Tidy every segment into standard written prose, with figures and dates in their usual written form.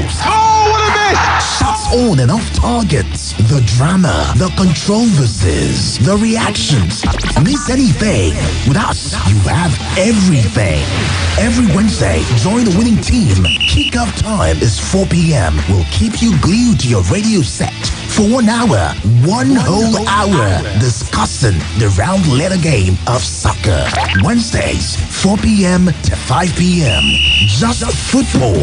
goals. Oh, what a miss! Shots on and off targets. The drama, the controversies, the reactions. Miss anything? With us, you have everything. Every Wednesday, join the winning team. Kick-off time is 4 p.m. We'll keep you glued to your radio set for 1 hour, one whole hour, discussing the round letter game of soccer. Wednesdays, 4 p.m. to 5 p.m. Just football.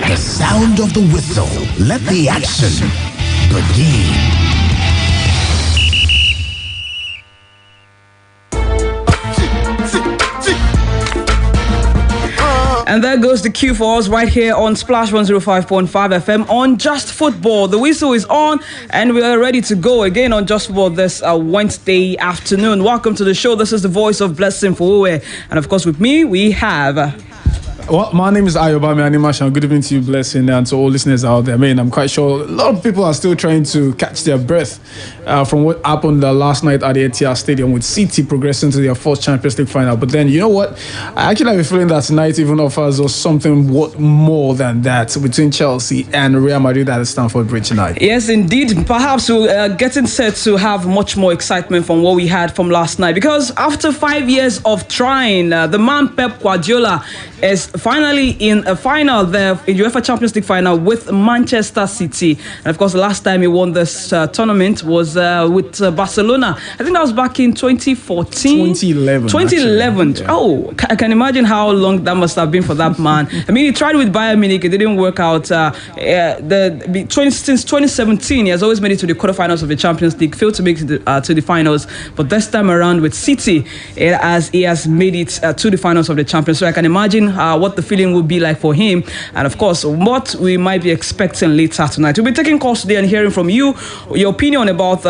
The sound of the whistle. Let the action begin. And there goes the cue for us right here on Splash 105.5 FM on Just Football. The whistle is on and we are ready to go again on Just Football this Wednesday afternoon. Welcome to the show. This is the voice of Blessing Fowowe. And of course with me, we have... Well, my name is Ayobami Animashan. Good evening to you, Blessing, and to all listeners out there. I mean, I'm quite sure a lot of people are still trying to catch their breath from what happened last night at the Etihad Stadium with City progressing to their fourth Champions League final. But then, you know what? I actually have a feeling that tonight even offers us something more than that between Chelsea and Real Madrid at the Stamford Bridge tonight. Yes, indeed. Perhaps we're getting set to have much more excitement from what we had from last night. Because after 5 years of trying, the man Pep Guardiola is finally in a final, the UEFA Champions League final with Manchester City. And of course, the last time he won this tournament was with Barcelona. I think that was back in 2014. 2011. Yeah. Oh, I can imagine how long that must have been for that man. I mean, he tried with Bayern Munich, it didn't work out. Since 2017, he has always made it to the quarterfinals of the Champions League, failed to make it to the finals. But this time around with City, he has made it to the finals of the Champions. So I can imagine what the feeling will be like for him, and of course what we might be expecting later tonight. We'll be taking calls today and hearing from you your opinion about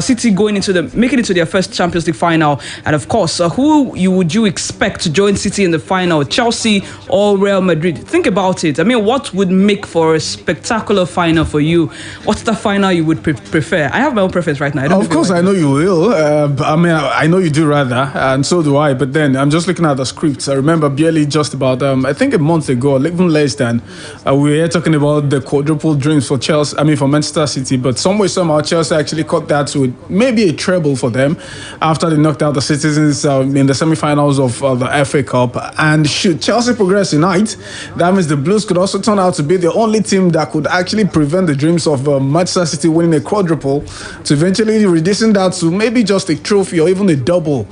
City making it to their first Champions League final, and of course who would you expect to join City in the final, Chelsea or Real Madrid? Think about it. I mean, what would make for a spectacular final for you? What's the final you would prefer? I have my own preference right now. Of course, I know you will. I mean, I know you do rather, and so do I. But then I'm just looking at the scripts. I remember barely just about I think a month ago, even less than, we were here talking about the quadruple dreams for Chelsea. I mean, for Manchester City. But somehow Chelsea actually cut that to maybe a treble for them after they knocked out the Citizens in the semi-finals of the FA Cup. And should Chelsea progress tonight, that means the Blues could also turn out to be the only team that could actually prevent the dreams of Manchester City winning a quadruple, to eventually reducing that to maybe just a trophy or even a double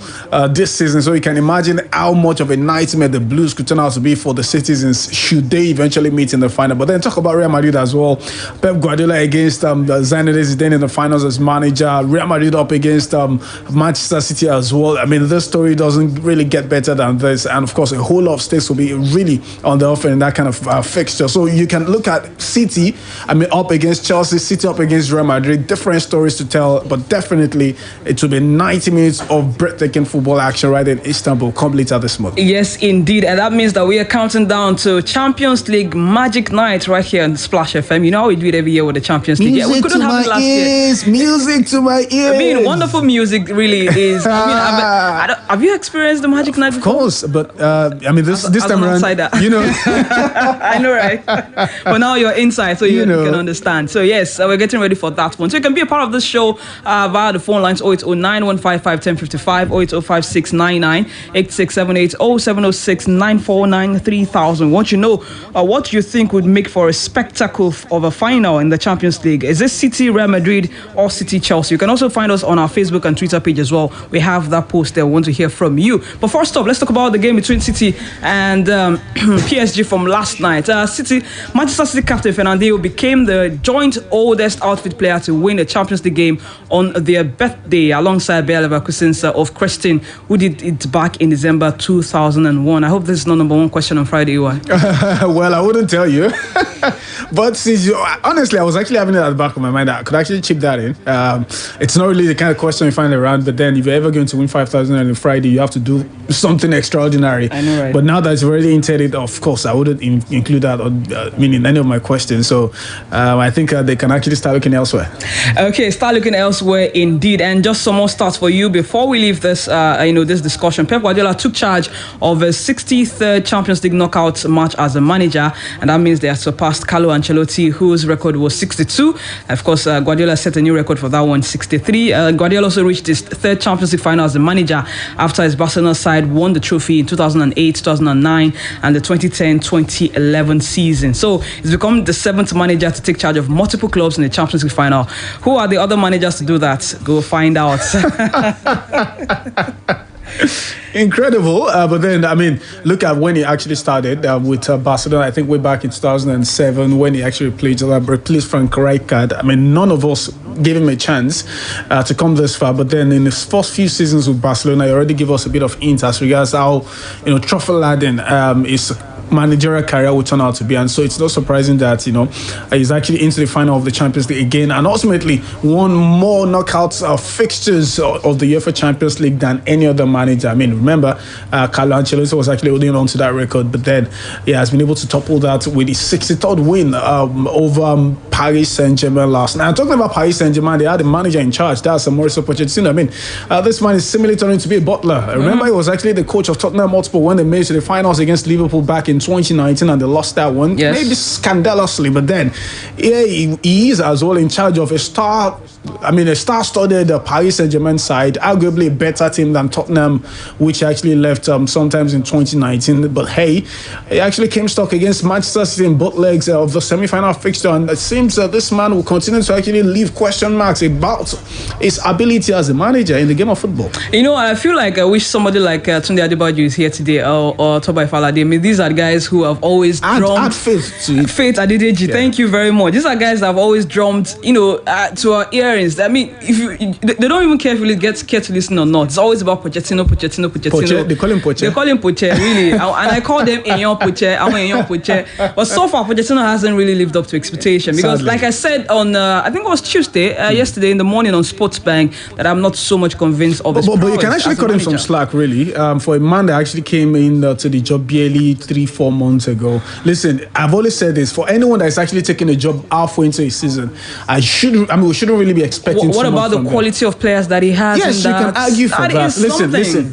this season. So you can imagine how much of a nightmare the Blues could turn out to be for the Citizens should they eventually meet in the final. But then talk about Real Madrid as well. Pep Guardiola against Zinedine Zidane in the finals as manager. Real Madrid up against Manchester City as well. I mean, this story doesn't really get better than this. And of course, a whole lot of stakes will be really on the offer in that kind of fixture. So you can look at City, up against Chelsea, City up against Real Madrid. Different stories to tell, but definitely it will be 90 minutes of breathtaking football action right in Istanbul come later this month. Yes, indeed. And that means that we are counting down to Champions League Magic Night right here on Splash FM. You know how we do it every year with the Champions League. Music we couldn't have it last year. Music to my ears. I mean, wonderful music really is. Have you experienced the Magic Night before? Of course, but this time around, you know. I know, right? But now you're inside, so you can understand. So yes, we're getting ready for that one. So you can be a part of this show via the phone lines 0809 155 1055, 0805699 8678, 0706 949 3000. Want you know what you think would make for a spectacle of a final in the Champions League? Is this City, Real Madrid, or City, Chelsea? You can also find us on our Facebook and Twitter page as well. We have that post there. We want to hear from you. But first up, let's talk about the game between City and PSG from last night. Manchester City captain Fernandinho became the joint oldest outfit player to win a Champions League game on their birthday, alongside Bayer Leverkusen's of Christian, who did it back in December 2001. I hope this is not number one question on Friday, UI. Well, I wouldn't tell you. But since honestly, I was actually having it at the back of my mind that I could actually chip that in. It's not really the kind of question you find around, but then if you're ever going to win 5,000 on a Friday, you have to do something extraordinary. I know, right? But now that it's already entered it, of course, I wouldn't include that in any of my questions. So I think they can actually start looking elsewhere. Okay, start looking elsewhere indeed. And just some more stats for you before we leave this, this discussion. Pep Guardiola took charge of a 63rd Champions League knockout match as a manager, and that means they have surpassed Carlo Ancelotti, whose record was 62. Of course, Guardiola set a new record for that one, 63. Guardiola also reached his third Champions League final as a manager after his Barcelona side won the trophy in 2008, 2009, and the 2010-2011 season. So he's become the 7th manager to take charge of multiple clubs in the Champions League final. Who are the other managers to do that? Go find out. Incredible, but then look at when he actually started with Barcelona. I think way back in 2007 when he actually replaced Frank Rijkaard. None of us gave him a chance to come this far, but then in his first few seasons with Barcelona, he already gave us a bit of hint as regards how trophy laden is managerial career will turn out to be, and so it's not surprising that he's actually into the final of the Champions League again, and ultimately won more knockouts fixtures of the UEFA Champions League than any other manager. Remember, Carlo Ancelotti was actually holding on to that record, but then he has been able to topple that with his 63rd win over Paris Saint-Germain last night. I'm talking about Paris Saint-Germain. They had a manager in charge. That's Mauricio Pochettino. This man is similarly turning to be a butler. Remember, he was actually the coach of Tottenham Hotspur when they made it to the finals against Liverpool back in 2019 and they lost that one. Yes. Maybe scandalously, but then he is as well in charge of a star-studded Paris Saint-Germain side, arguably a better team than Tottenham, which actually left sometimes in 2019. But hey, he actually came stuck against Manchester City in both legs of the semi-final fixture, and it seems that this man will continue to actually leave question marks about his ability as a manager in the game of football. I feel like I wish somebody like Tunde Adebayo is here today, or Toba Ifalade. These are the guys who have always add faith to it. Faith Adedeji, yeah. Thank you very much. These are guys that have always drummed, to our earrings. They don't even care if we care to listen or not. It's always about Pochettino. Poche, they call him Poche. They call him Poche, really. And I call them Enyon Poche. I'm Enyon Poche. But so far, Pochettino hasn't really lived up to expectation. Because, like I said on, I think it was Tuesday, yesterday in the morning on Sports Bank, that I'm not so much convinced of his But you can actually cut him some slack, really. For a man that actually came in to the job barely 3-4 months ago. Listen, I've always said this: for anyone that's actually taking a job halfway into a season, we shouldn't really be expecting. What about the quality of players that he has? Yes, you can argue for that.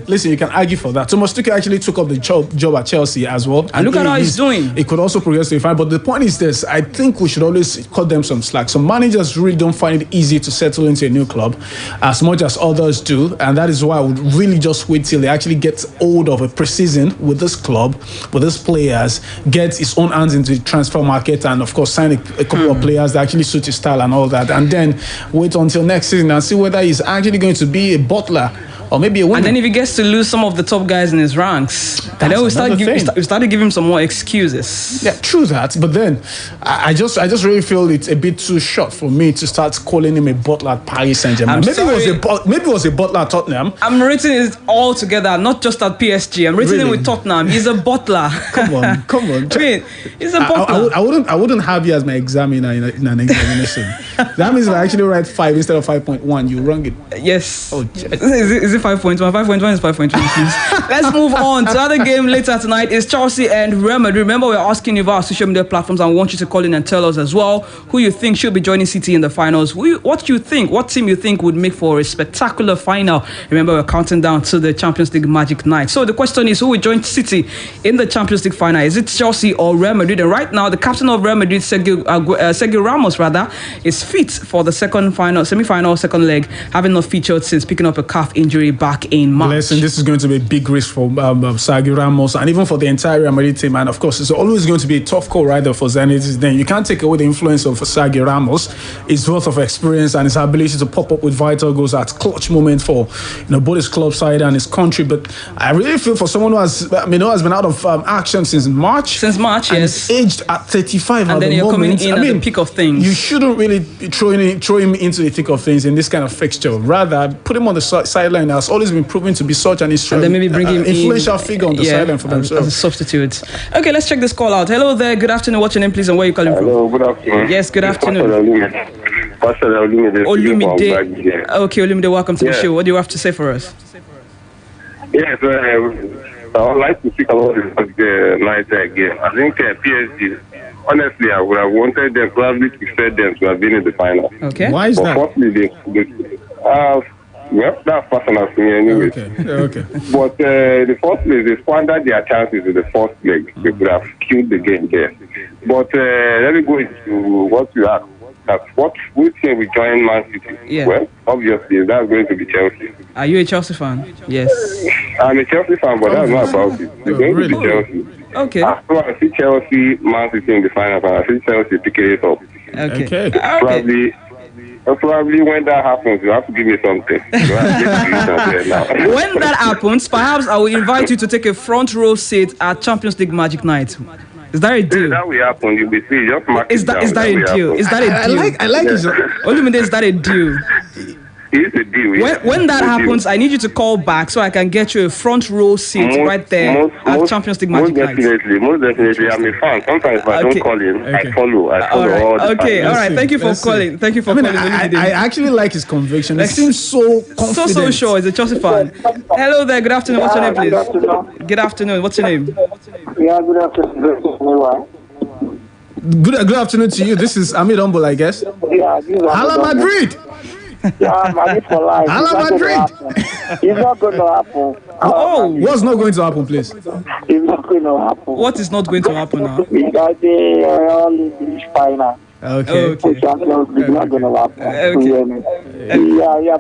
Listen, you can argue for that. Thomas Tuchel actually took up the job at Chelsea as well, and look at how he's doing. He could also progress to the final. But the point is this: I think we should always cut them some slack. Some managers really don't find it easy to settle into a new club as much as others do, and that is why I would really just wait till they actually get hold of a pre-season with this club, with these players, get his own hands into the transfer market, and of course sign a couple of players that actually suit his style and all that, and then wait until next season and see whether he's actually going to be a butler or maybe a winner. And then if he gets to lose some of the top guys in his ranks, and then we started giving him some more excuses. Yeah, true that. But then I just really feel it's a bit too short for me to start calling him a butler at Paris Saint-Germain. Maybe it was a butler at Tottenham. I'm rating it all together, not just at PSG. I'm rating him with Tottenham. He's a butler. Come on. He's a butler. I wouldn't have you as my examiner in an examination. That means if I actually write 5 instead of 5.1, you wrong it. Yes. Oh, is it 5.1? 5.1 is 5.1, please. Let's move on. The other game later tonight is Chelsea and Real Madrid. Remember, we're asking you about our social media platforms and we want you to call in and tell us as well who you think should be joining City in the finals. What team you think would make for a spectacular final. Remember, we're counting down to the Champions League magic night. So the question is, who will join City in the Champions League final? Is it Chelsea or Real Madrid? And right now, the captain of Real Madrid, Sergio Ramos, is fit for the semi-final second leg, having not featured since picking up a calf injury back in March. Blessing, this is going to be a big risk for Sergio Ramos and even for the entire Real Madrid team. And of course, it's always going to be a tough call rider for Zenit. Then you can't take away the influence of Sergio Ramos, his wealth of experience and his ability to pop up with vital goals at clutch moments for both his club side and his country. But I really feel for someone who has been out of action since March. Yes. He's aged at 35 and at then the you're moment. coming in at the peak of things. You shouldn't really throw him into the thick of things in this kind of fixture. Rather, put him on the sideline. Has always been proven to be such an influential figure on the sideline for themselves. As a substitute. Okay, let's check this call out. Hello there. Good afternoon. What's your name, please, and where are you calling from? Hello, good afternoon. Yes, good afternoon. Pastor Olumide. Okay, Olumide, welcome to the show. What do you have to say for us? Yes, I would like to speak about the night game. I think PSG, honestly, I would have wanted them, probably preferred them to have been in the final. Okay. Why is that? Firstly, well, that's personal to me anyway. Okay. But the first place, they squandered their chances in the first leg. They could have killed the game there. But let me go into what you asked. Which team will join Man City? Yeah. Well, obviously, that's going to be Chelsea. Are you a Chelsea fan? Yes. I'm a Chelsea fan, but that's not about it. It's going to be Chelsea. Okay. So I see Chelsea, Man City in the final, and I see Chelsea picking it up. Okay. Probably when that happens, you have to give me something. When that happens, perhaps I will invite you to take a front row seat at Champions League Magic Night. Is that a deal? That will happen. You'll be see. Just mark Is that a deal? Is that a deal? I like it. Olumide, is that a deal? It's a deal. When that happens, I need you to call back so I can get you a front row seat right there at Champions League Magic Night. Most definitely. I'm a fan. Sometimes if I don't call in, I follow. All right. Thank you for calling. I actually like his conviction. It seems so confident. So sure. He's a Chelsea fan. Hello there. Good afternoon. What's your name, please? Good afternoon. What's your name? Yeah, good afternoon. Good afternoon to you. This is Amid Humble, I guess. Yeah, Hala Madrid. Yeah, Madrid for life. Hala Madrid. It's not going to happen. What's not going to happen, please? It's not going to happen. What is not going to happen now? Because they are all English final. Okay. Champions League not going to happen.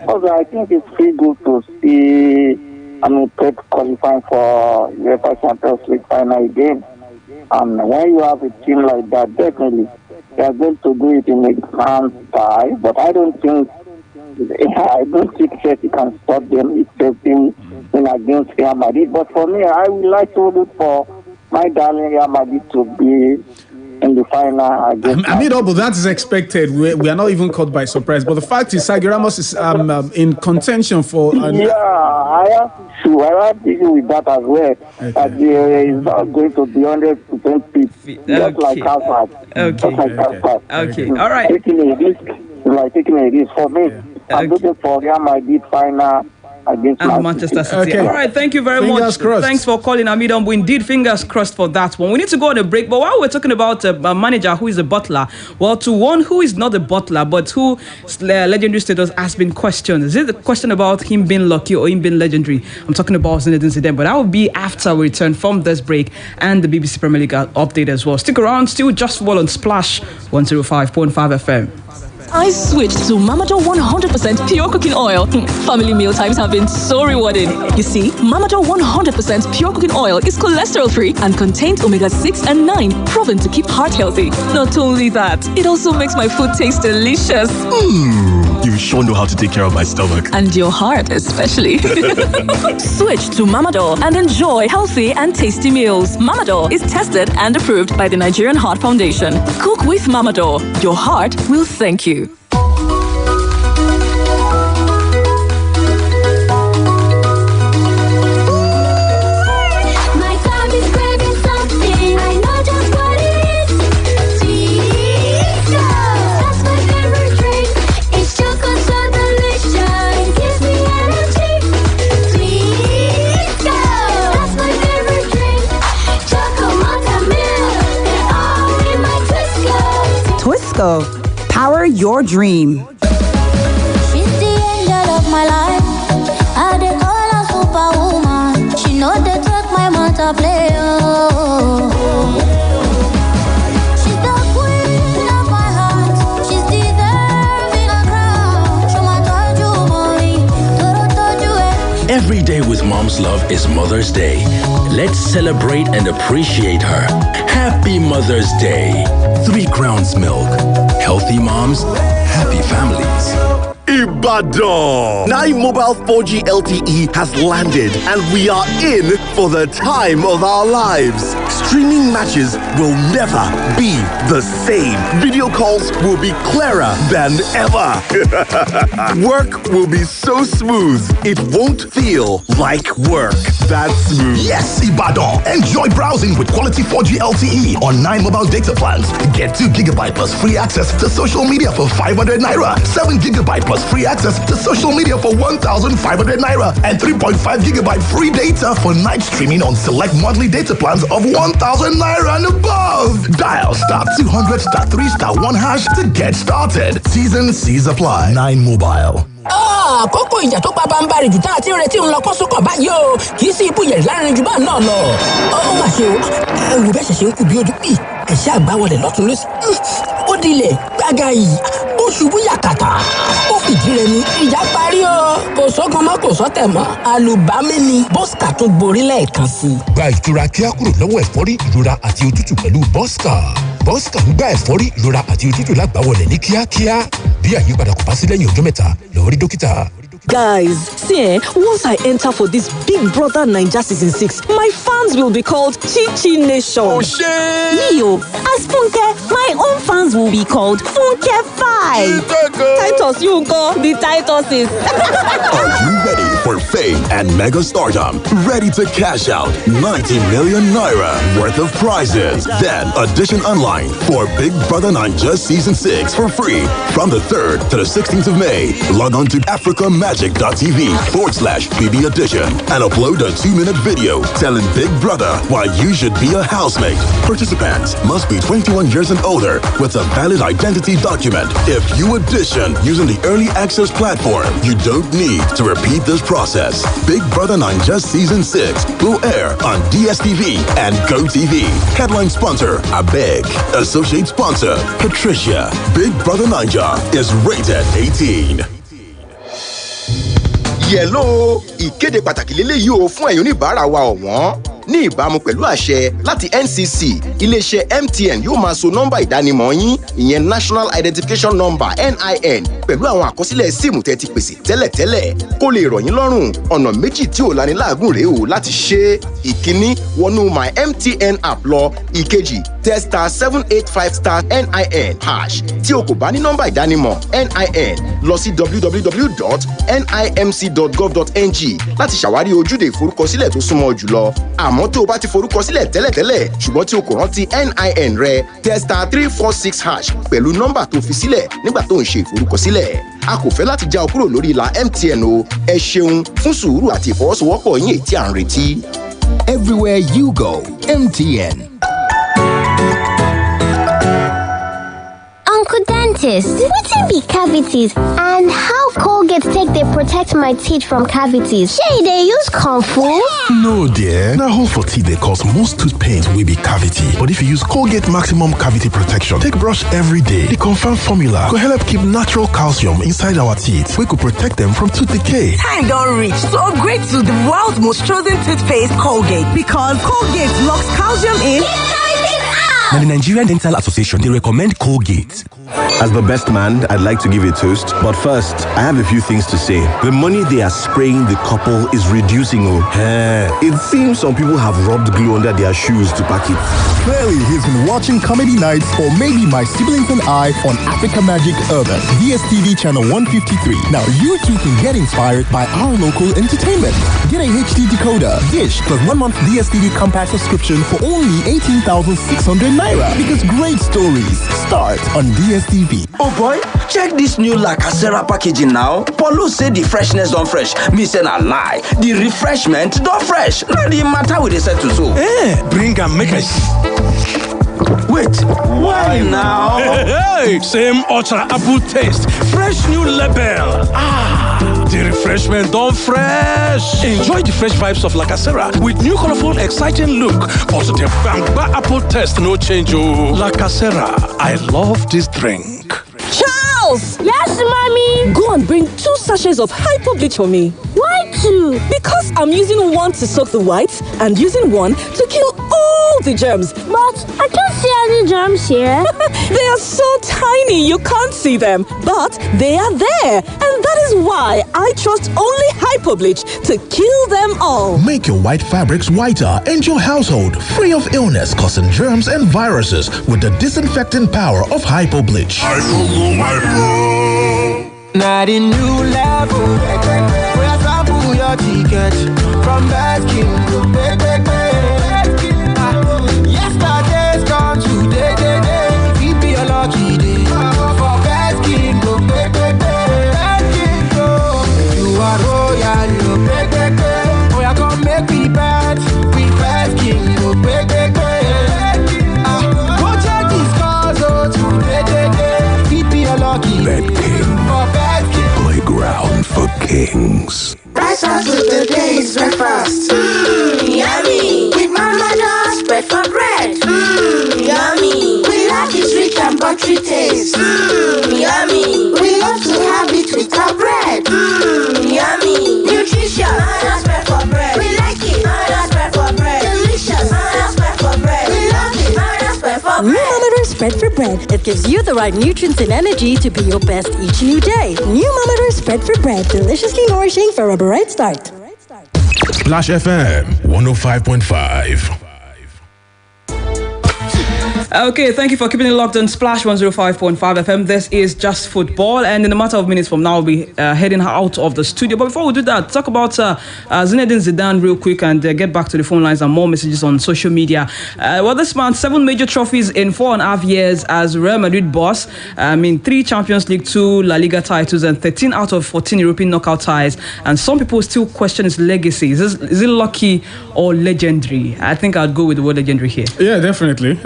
First, I think it's pretty good to see Pep qualifying for UEFA Champions League final game. And when you have a team like that, definitely they are going to do it in a grand style. But I don't think Chelsea can stop them if they team against Real Madrid. But for me, I would like to look for my darling Real Madrid to be in the final against. But that is expected. We are not even caught by surprise. But the fact is, Sergio Ramos is in contention for. I have issue with that as well. Okay. That is not going to be 100% fit, just like Hazard. Okay. All right. Taking a risk for me. I'm looking for Real Madrid final against Manchester City. Okay. All right, thank you very much. Crossed. Thanks for calling Amid Humble. Indeed, fingers crossed for that one. We need to go on a break, but while we're talking about a manager who is a butler, well, to one who is not a butler, but whose legendary status has been questioned. Is it a question about him being lucky or him being legendary? I'm talking about Zinedine Zidane, but that will be after we return from this break and the BBC Premier League update as well. Stick around, still just fall on Splash 105.5 FM. I switched to Mamador 100% pure cooking oil. Family meal times have been so rewarding. You see, Mamador 100% pure cooking oil is cholesterol-free and contains omega-6 and 9, proven to keep heart healthy. Not only that, it also makes my food taste delicious. You sure know how to take care of my stomach. And your heart, especially. Switch to Mamador and enjoy healthy and tasty meals. Mamador is tested and approved by the Nigerian Heart Foundation. Cook with Mamador. Your heart will thank you. Power your dream. She's the angel of my life. I dey call her superwoman. She know they take my mother play. She's the queen of my heart. She's deserving a crown. Show my touch, Every day with mom's love is Mother's Day. Let's celebrate and appreciate her. Happy Mother's Day. 3 Crowns Milk. Healthy moms, happy families. Ibadan. 9 Mobile 4G LTE has landed and we are in for the time of our lives. Streaming matches will never be the same. Video calls will be clearer than ever. Work will be so smooth, it won't feel like work. That's smooth. Yes, Ibadan. Enjoy browsing with quality 4G LTE on 9 mobile data plans. Get 2 GB plus free access to social media for 500 naira. 7 GB plus free access to social media for 1,500 naira. And 3.5 GB free data for night streaming on select monthly data plans of 1,000 naira and above. Dial *200 *3 *1# to get started. T's apply. 9 Mobile. Àkókò ìjà tó pabambarì jù tá a ti ń retí ń lọ kó sókàn báyìí o. Kì í sí ibú yẹ̀rì láàrin jù bá náà lọ. Ó mà ṣe o. Ẹ wò bẹ́ẹ̀ ṣẹ̀ṣẹ̀ ń kú bí ojú pì. Ẹ̀ṣẹ́ àgbà wọlé lọ́tún lọ́sí. Ó dilẹ̀ gbága yìí. Ó ṣubú yàkàtà. Ó fìdí rẹ̀ ní ìjà parí o. Kò sógun mọ́ kò sọ́tẹ̀ mọ́. Àlùbámi ni Bọ́sìkà tún borí lẹ́ẹ̀kan sí. Gba ìtura kíá kúrò lọ́wọ́ ẹ̀fọ́rí, ìrora àti òtútù pẹ̀lú Bọ́sìkà. Bọ́sìkà ń gba ẹ̀fọ́rí, ìrora àti òtútù lágbàwọlẹ̀ ní kíákíá. Bí àyípadà kò bá sí lẹ́yìn ọjọ́ mẹ́ta, lọ rí dókítà. Guys, see, once I enter for this Big Brother Naija Season 6, my fans will be called Chi Nation. Oh, shit! Leo, as Funke, my own fans will be called Funke 5. Titus, you go. The Titus is. Are you ready for fame and mega stardom? Ready to cash out 90 million naira worth of prizes? Then audition online for Big Brother Naija Season 6 for free from the 3rd to the 16th of May. Log on to africamagic.tv/BB Edition and upload a 2-minute video telling Big Brother why you should be a housemate. Participants must be 21 years and older with a valid identity document. If you audition using the early access platform, you don't need to repeat this process. Big Brother Naija Season 6 will air on DSTV and GoTV. Headline sponsor, Abeg. Associate sponsor, Patricia. Big Brother Naija is rated 18. Yẹ̀lò ìkéde pàtàkì lélẹ́yìí o fún ẹ̀yin oníbàárà wa ọ̀wọ́n. Ní ìbámu pẹ̀lú àṣẹ láti NCC, iléeṣẹ́ MTN yóò máa so nọ́mbà ìdánimọ̀ yín, ìyẹn National Identification Number (NIN) pẹ̀lú àwọn àkọsílẹ̀ síìmù tẹ́ ti pèsè tẹ́lẹ̀tẹ́lẹ̀. Kó lè rọ̀ yín lọ́rùn, ọ̀nà méjì tí ò lani láàgùn rèé o láti ṣe. Ìkíní, wọnú My MTN app lọ. Ìkejì, tẹ *785*NIN#. Tí o kò bá ní nọ́mbà ìdánimọ̀ NIN, lọ sí www.nimc.gov.ng láti ṣàwárí ojúde ìforúkọsílẹ̀ tó súnmọ́ jùlọ. Àmọ́ tó o bá ti forúkọsílẹ̀ tẹ́lẹ̀tẹ́lẹ̀ ṣùgbọ́n tí o kò rántí NIN rẹ, tẹ *346# pẹ̀lú nọ́mbà tó fi sílẹ̀ nígbà tó ń ṣe ìforúkọsílẹ̀. A kò fẹ́ láti já ọ kúrò lórí ìlà MTN o. Ẹ ṣeun fún sùúrù àti ìfọwọ́sowọ́pọ̀ yín èyí tí à ń retí. Everywhere you go, MTN. Uncle Dentist, wetin be cavities and how Colgate take dey protect my teeth from cavities? Shey dey use comfort? No dear, na hole for teeth dey cause most tooth pain wey be cavity. But if you use Colgate Maximum Cavity Protection take brush every day, the confirmed formula go help keep natural calcium inside our teeth wey go protect them from tooth decay. Time don reach to upgrade to the world's most chosen toothpaste, Colgate, because Colgate locks calcium in. Now, the Nigerian Dental Association, they recommend Colgate. As the best man, I'd like to give you a toast. But first, I have a few things to say. The money they are spraying the couple is reducing. It seems some people have rubbed glue under their shoes to pack it. Clearly, he's been watching comedy nights or maybe My Siblings and I on Africa Magic Urban, DSTV channel 153. Now, you too can get inspired by our local entertainment. Get a HD decoder, dish, plus 1 month DSTV compact subscription for only 18,600 naira. Because great stories start on DSTV. Oh boy, check this new La Casera packaging now. Paulo say the freshness don't fresh. Me say na lie. The refreshment don't fresh. Now the matter with the set to so. Bring and make us. Wait, why now? Hey, same ultra apple taste. Fresh new label. The refreshment don't fresh. Enjoy the fresh vibes of La Casera with new colorful, exciting look. Also the bamba apple taste, no change. La Casera, I love this drink. Charles! Yes, mommy? Go and bring 2 sachets of hyper bleach for me. Why 2? Because I'm using one to soak the whites and using one to kill all the germs. But I can't see any germs here. They are so tiny you can't see them, but they are there. And that is why I trust only Hypobleach to kill them all. Make your white fabrics whiter and your household free of illness causing germs and viruses with the disinfecting power of Hypobleach. Now the new level. We are sample your ticket from Baskin to yesterday's gone today. It be a lucky day for Baskin to Baskin go. You are royal, you oh yeah, come make me bet with Baskin to go check these cars out today. It be a lucky day for Baskin. Playground for kings. Rice up with the day's breakfast. Yummy. With Mama Do's bread for bread. Yummy. We like its rich and buttery taste. Yummy. We love to have it with our bread. Yummy. Nutrition. Mama's bread for bread. We like it. Mama's bread for bread. Delicious. Mama's bread for bread. We love it. Mama's bread for bread. New Mama Do's Spread for Bread. It gives you the right nutrients and energy to be your best each new day. New Mama Do's Spread for Bread. Deliciously nourishing for a bright start. Splash FM 105.5. Okay, thank you for keeping it locked on Splash 105.5 FM. This is Just Football, and in a matter of minutes from now, we'll be heading out of the studio. But before we do that, talk about Zinedine Zidane real quick and get back to the phone lines and more messages on social media. Well, this man, 7 major trophies in 4.5 years as Real Madrid boss. 3 Champions League, 2 La Liga titles, and 13 out of 14 European knockout ties. And some people still question his legacy. Is it lucky or legendary? I think I'd go with the word legendary here. Yeah, definitely.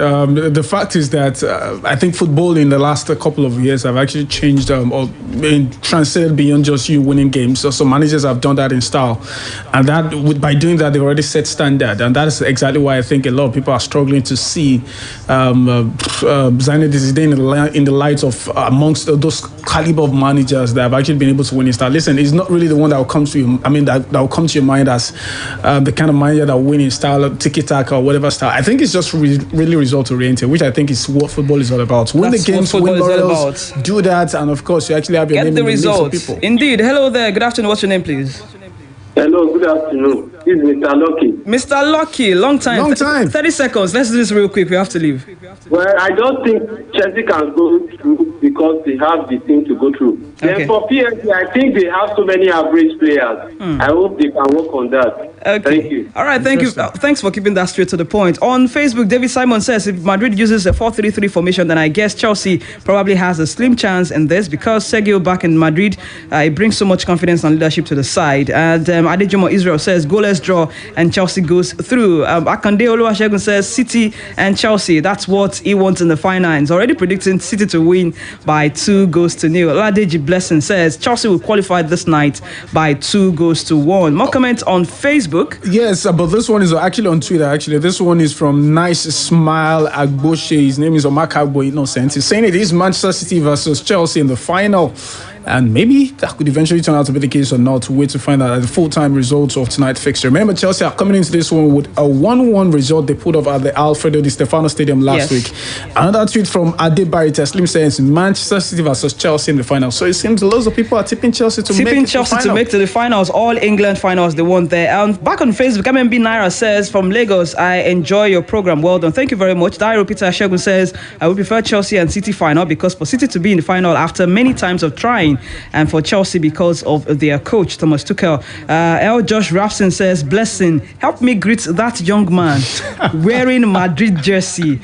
The fact is that I think football in the last couple of years have actually changed or transcended beyond just you winning games. So managers have done that in style, and that by doing that they've already set standard, and that is exactly why I think a lot of people are struggling to see Zinedine Zidane in the light of amongst those caliber of managers that have actually been able to win in style. Listen, he's not really the one that will come to you. That will come to your mind as the kind of manager that will win in style, tiki-taka or whatever style. I think it's just really result oriented, which I think is what football is all about. Win the games, win morals, do that, and of course you actually have your name in the results. People. Indeed. Hello there. Good afternoon. What's your name, please? Hello. Good afternoon. This is Mr. Lucky. Mr. Lucky, long time. 30 seconds. Let's do this real quick. We have to leave. Well, I don't think Chelsea can go through because they have the thing to go through. Okay. Then for PSG, I think they have so many average players. I hope they can work on that. Okay. Thank you. All right, thank you. Thanks for keeping that straight to the point. On Facebook, David Simon says if Madrid uses a 4-3-3 formation, then I guess Chelsea probably has a slim chance in this because Sergio back in Madrid, it brings so much confidence and leadership to the side. And Adejomo Israel says goalless draw and Chelsea goes through. Akande Oluwasegun says City and Chelsea. That's what he wants in the final. He's already predicting City to win by 2-0. Oladeji Blessing says Chelsea will qualify this night by 2-1. More comments on Facebook. Yes, but this one is actually on Twitter. Actually, this one is from Nice Smile Agboshe. His name is Omakagbo Innocent. He's saying it is Manchester City versus Chelsea in the final. And maybe that could eventually turn out to be the case or not. Wait to find out the full-time results of tonight's fixture. Remember, Chelsea are coming into this one with a 1-1 result they put off at the Alfredo Di Stefano Stadium last week. Another tweet from Adebayo Teslim says Manchester City versus Chelsea in the final. So it seems loads of people are tipping Chelsea to make it to the finals. All England finals they won there. Back on Facebook, MMB Naira says from Lagos, I enjoy your program. Well done. Thank you very much. Dairo Peter Shegun says I would prefer Chelsea and City final because for City to be in the final after many times of trying, and for Chelsea because of their coach Thomas Tuchel. L. Josh Rapson says, Blessing, help me greet that young man wearing Madrid jersey.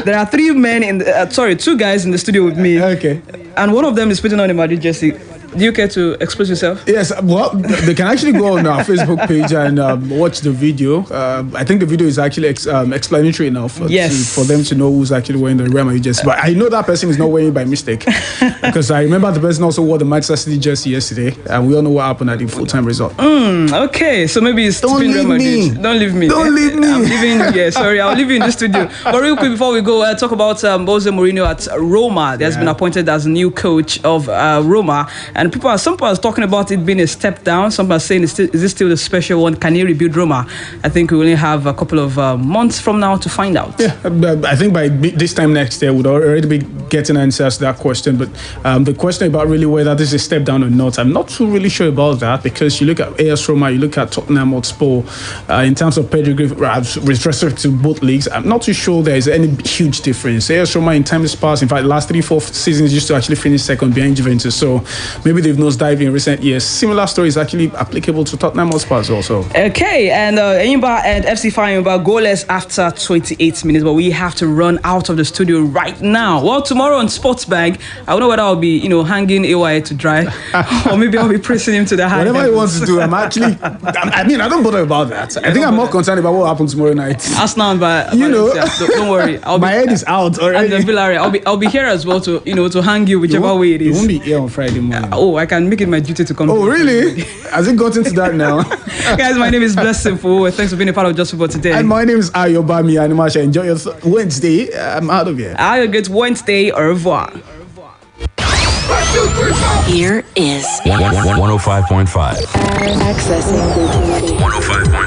There are 2 guys in the studio with me. Okay. And one of them is putting on a Madrid jersey. Do you care to express yourself? Yes, well, they can actually go on our Facebook page and watch the video. I think the video is actually explanatory enough for them to know who's actually wearing the Real Madrid jersey. But I know that person is not wearing it by mistake because I remember the person also wore the Manchester City jersey yesterday, and we all know what happened at the full-time result. Okay, so maybe it's Don't leave me. Don't leave me. Don't leave me. I'm leaving. Yeah, sorry, I'll leave you in the studio. But real quick before we go, talk about Jose Mourinho at Roma. He has been appointed as new coach of Roma. And some people are talking about it being a step down. Some are saying, is this still the special one? Can he rebuild Roma? I think we only have a couple of months from now to find out. Yeah, I think by this time next year, we'd already be getting answers to that question. But the question about really whether this is a step down or not, I'm not too really sure about that, because you look at AS Roma, you look at Tottenham Hotspur, in terms of pedigree, with respect to both leagues, I'm not too sure there is any huge difference. AS Roma in times past, in fact, the last 3-4 seasons used to actually finish second behind Juventus, so maybe they've nosedived in recent years. Similar story is actually applicable to Tottenham Hotspur also. Okay, and Enyimba and FC Enyimba goalless after 28 minutes, but we have to run out of the studio right now. Well, tomorrow on Sports Bank, I don't know whether I'll be, hanging AY to dry, or maybe I'll be pressing him to the high. Whatever he wants to do, I don't bother about that. I think I'm more concerned about what happens tomorrow night. Arsenal, but don't worry. My head is out already. And I'll be here as well to to hang you whichever way it is. You won't be here on Friday morning. I can make it my duty to come. Oh, really? Has it gotten to that now? Guys, my name is Blessing Fowowe. Thanks for being a part of Just Football today. And my name is Ayobami Animasha. Enjoy your Wednesday. I'm out of here. Have a good Wednesday. Au revoir. Here is 105.5. Accessing 105.5.